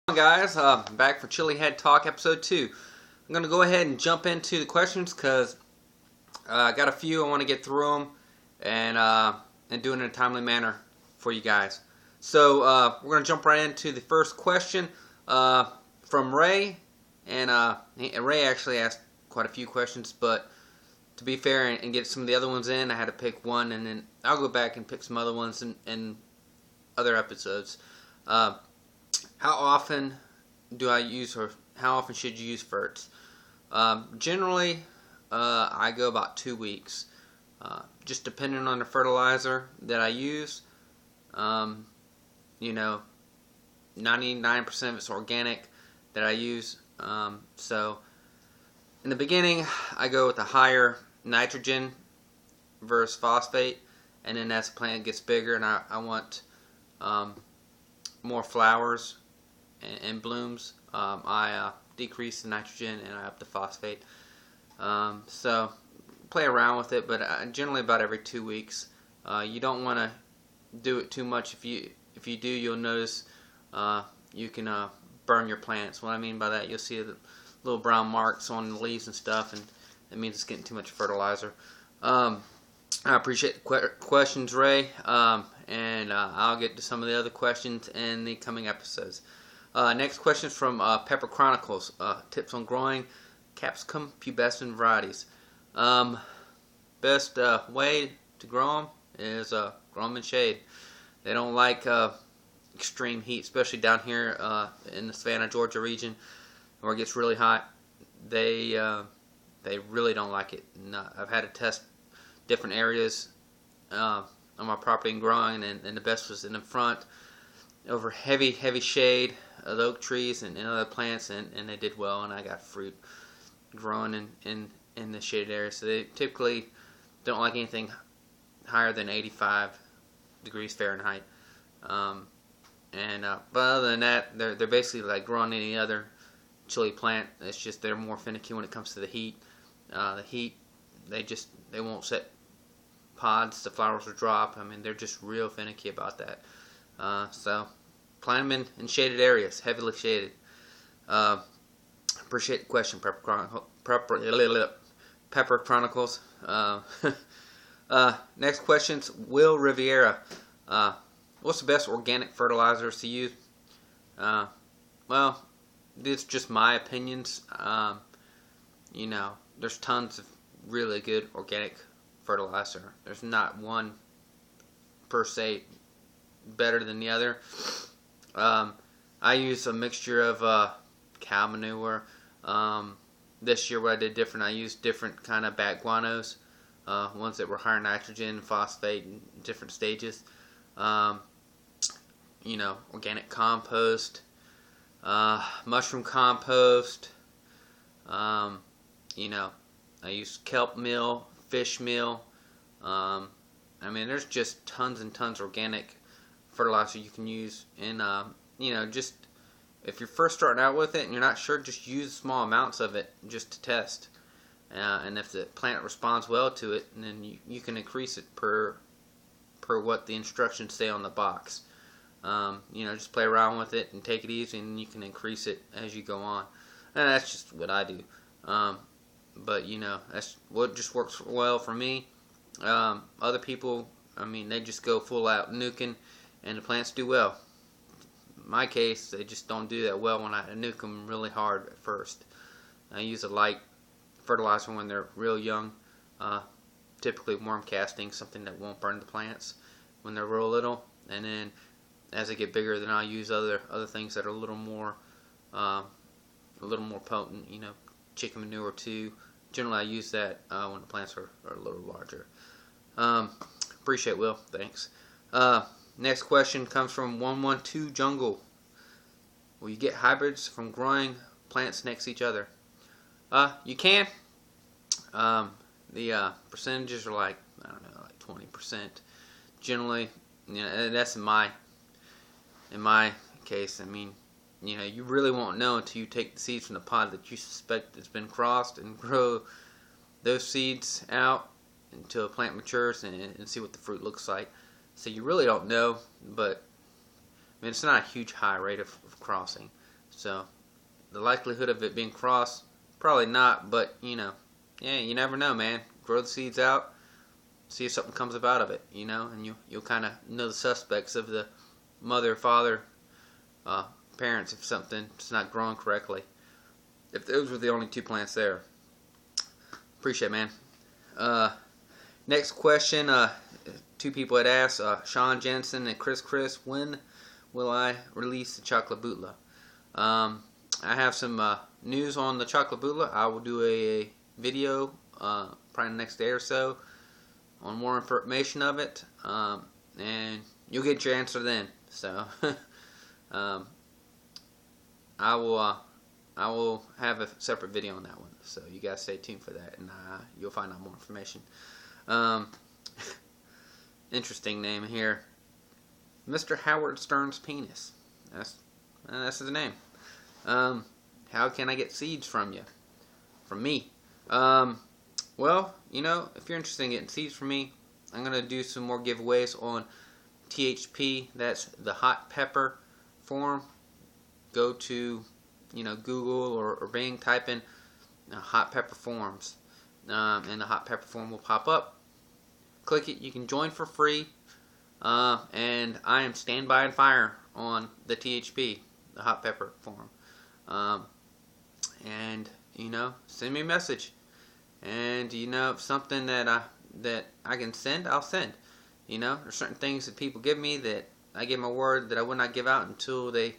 Guys, back for Chili Head Talk episode 2. I'm going to go ahead and jump into the questions because I got a few. I want to get through them and do it in a timely manner for you guys. So we're going to jump right into the first question from Ray. And Ray actually asked quite a few questions, but to be fair and get some of the other ones in, I had to pick one, and then I'll go back and pick some other ones in other episodes. How often do I use, or how often should you use ferts? Generally, I go about 2 weeks. Just depending on the fertilizer that I use. 99% of it's organic that I use. So in the beginning, I go with the higher nitrogen versus phosphate, and then as the plant gets bigger and I want more flowers and blooms, I decrease the nitrogen and I up the phosphate. So play around with it, but generally about every 2 weeks. You don't want to do it too much. If you do, you'll notice you can burn your plants. What I mean by that, you'll see the little brown marks on the leaves and stuff, and it means it's getting too much fertilizer. I appreciate the questions, Ray, and I'll get to some of the other questions in the coming episodes. Next question is from Pepper Chronicles. Tips on growing capsicum pubescent varieties. Best way to grow them is grow them in shade. They don't like extreme heat, especially down here in the Savannah, Georgia region, where it gets really hot. They really don't like it. And, I've had to test different areas on my property and growing, and the best was in the front over heavy shade of the oak trees and other plants, and they did well, and I got fruit growing in the shaded area. So they typically don't like anything higher than 85 degrees Fahrenheit. But other than that, they're basically like growing any other chili plant. It's just they're more finicky when it comes to the heat. The heat, they won't set pods. The flowers will drop. I mean, they're just real finicky about that. So plant them in shaded areas, heavily shaded. Appreciate the question, Pepper Chronicles. Next question's Will Riviera. What's the best organic fertilizers to use? Well, it's just my opinions. There's tons of really good organic fertilizer. There's not one per se better than the other. I use a mixture of cow manure. This year what I did different, I used different kind of bat guanos, ones that were higher nitrogen, phosphate, in different stages. Organic compost, mushroom compost. I use kelp meal, fish meal. There's just tons and tons of organic fertilizer you can use. And, just if you're first starting out with it and you're not sure, just use small amounts of it just to test. And if the plant responds well to it, then you can increase it per what the instructions say on the box. Just play around with it and take it easy, and you can increase it as you go on. And that's just what I do. But that's what just works well for me. Other people, they just go full out nuking, and the plants do well. In my case, they just don't do that well when I nuke them really hard at first. I use a light fertilizer when they're real young, typically worm casting, something that won't burn the plants when they're real little. And then as they get bigger, then I'll use other things that are a little more potent. Chicken manure too. Generally, I use that when the plants are a little larger. Appreciate it, Will. Thanks. Next question comes from 112 Jungle. Will you get hybrids from growing plants next to each other? You can. The percentages are like 20%. Generally, and that's in my case. You really won't know until you take the seeds from the pod that you suspect has been crossed and grow those seeds out until a plant matures and see what the fruit looks like. So you really don't know, but it's not a huge high rate of crossing. So the likelihood of it being crossed, probably not, but yeah, you never know, man. Grow the seeds out, see if something comes about of it, and you'll kind of know the suspects of the mother, father, parents if something's not growing correctly. If those were the only two plants there. Appreciate it, man. Next question, two people had asked, Sean Jensen and Chris, when will I release the chocolate Boola? I have some news on the chocolate Boola. I will do a video probably the next day or so on more information of it, and you'll get your answer then. So I will have a separate video on that one, so you guys stay tuned for that, and you'll find out more information. Interesting name here, Mr. Howard Stern's penis. That's his name. How can I get seeds from you? From me? Well, if you're interested in getting seeds from me, I'm gonna do some more giveaways on THP. That's the hot pepper form. Go to Google or Bing, type in hot pepper forms, and the hot pepper form will pop up. Click it. You can join for free, and I am standbyandfire on the THP, the hot pepper form, and send me a message, and if something that I can send, I'll send. There's certain things that people give me that I give my word that I would not give out until they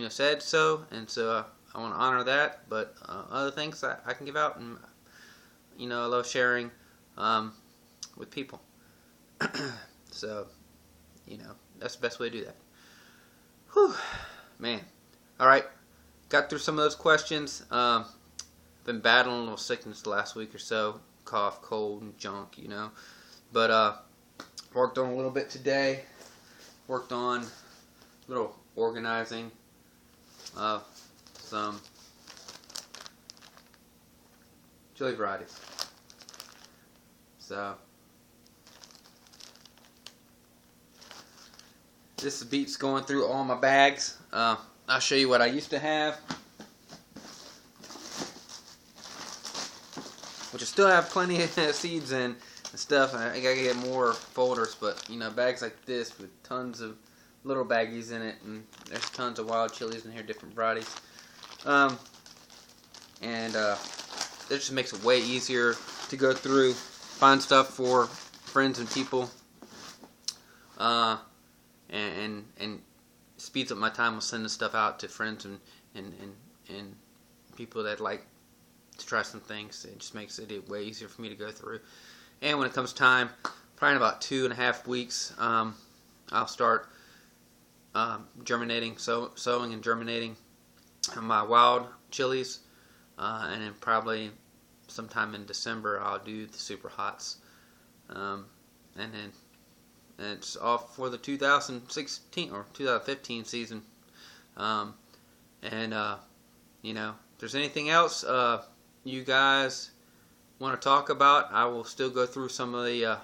said so, and so I want to honor that. But other things I can give out, and I love sharing with people. So that's the best way to do that. Whew, man. All right, got through some of those questions. Been battling a little sickness the last week or so, cough, cold, and junk, but worked on a little bit today. Worked on a little organizing some chili varieties. So this beats going through all my bags. I'll show you what I used to have, which I still have plenty of seeds in and stuff. I gotta get more folders, but bags like this with tons of little baggies in it, and there's tons of wild chilies in here, different varieties, and that just makes it way easier to go through, find stuff for friends and people, and speeds up my time with sending stuff out to friends and people that like to try some things. It just makes it way easier for me to go through. And when it comes time, probably in about 2.5 weeks, I'll start germinating, sowing and germinating my wild chilies, and then probably sometime in December I'll do the super hots, and then it's off for the 2016 or 2015 season. And if there's anything else you guys want to talk about, I will still go through some of the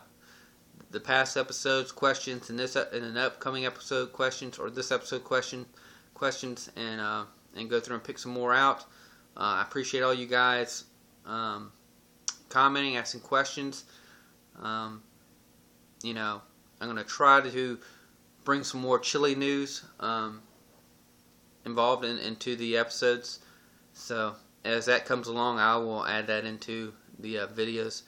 past episodes questions and an upcoming episode questions, or this episode questions, and go through and pick some more out. I appreciate all you guys commenting, asking questions. I'm going to try to bring some more chili news involved into the episodes. So as that comes along, I will add that into the videos.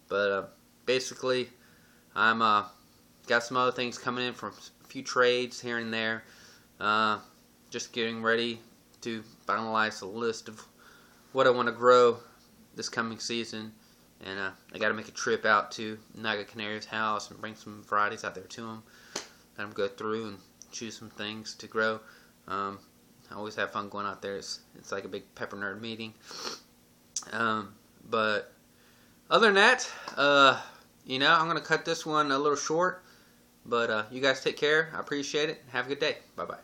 But basically, I'm got some other things coming in from a few trades here and there. Just getting ready to finalize a list of what I want to grow this coming season. And I got to make a trip out to Naga Canary's house and bring some varieties out there to him. Let him go through and choose some things to grow. I always have fun going out there. It's like a big pepper nerd meeting. But other than that, I'm going to cut this one a little short. But you guys take care. I appreciate it. Have a good day. Bye-bye.